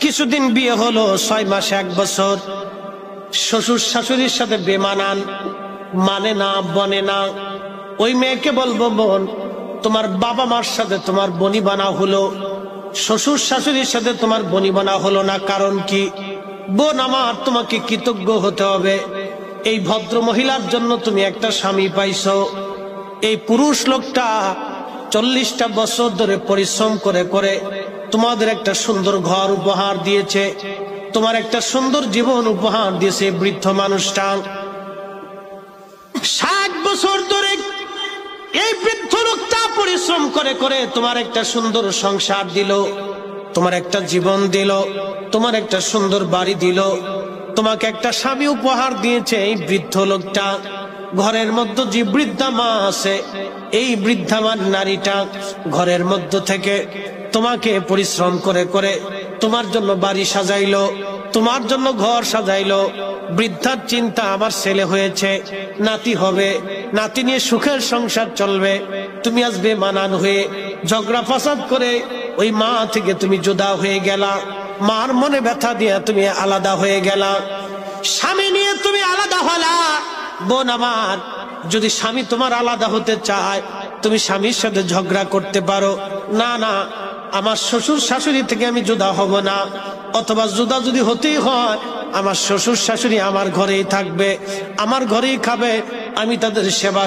কিছুদিন বিয়ে হলো, 6 মাস 1 বছর। শ্বশুর শাশুড়ির সাথে বেমানান, মানে না, বনে না। ওই মেয়েকে বলবো, বোন তোমার বাবা মার সাথে তোমার বনিবনা হলো, শ্বশুর শাশুড়ির সাথে তোমার বনিবনা হলো না, কারণ কি? বোন আমার, তোমাকে কৃতজ্ঞ হতে হবে। এই ভদ্র মহিলার জন্য তুমি একটা স্বামী পাইছো। এই পুরুষ লোকটা 40টা বছর ধরে পরিশ্রম করে করে তোমাদের একটা সুন্দর ঘর উপহার দিয়েছে, তোমার একটা সুন্দর জীবন উপহার দিয়েছে। বৃদ্ধ মানুষটা 60 বছর ধরে এই বৃদ্ধ লোকটা পরিশ্রম করে করে তোমার একটা সুন্দর সংসার দিল, তোমার একটা জীবন দিল, তোমার একটা সুন্দর বাড়ি দিল, তোমাকে একটা স্বামী উপহার দিয়েছে। এই বৃদ্ধ লোকটা ঘরের মধ্যে যে বৃদ্ধা মা আছে, এই বৃদ্ধা মা নারীটা ঘরের মধ্য থেকে তোমাকে পরিশ্রম করে করে তোমার জন্য বাড়ি সাজাইলো, তোমার জন্য ঘর সাজাইলো। বৃদ্ধার চিন্তা, আমার ছেলে হয়েছে, নাতি হবে, নাতি নিয়ে সুখের সংসার চলবে। তুমি আজ বেমানান হয়ে ঝগড়া ফাসাদ করে ওই মা থেকে তুমি জুদা হয়ে গেলা, মার মনে ব্যথা দিয়ে তুমি আলাদা হয়ে গেলা, স্বামী নিয়ে তুমি আলাদা হলা। বোন আমার, যদি স্বামী তোমার আলাদা হতে চায়, তুমি স্বামীর সাথে ঝগড়া করতে পারো, না না আমার শ্বশুর শাশুড়ি থেকে আমি জুদা হব না, অথবা জুদা যদি হতেই হয় আমার শ্বশুর শাশুড়ি আমার ঘরেই থাকবে, আমার ঘরেই খাবে, আমি তাদের সেবা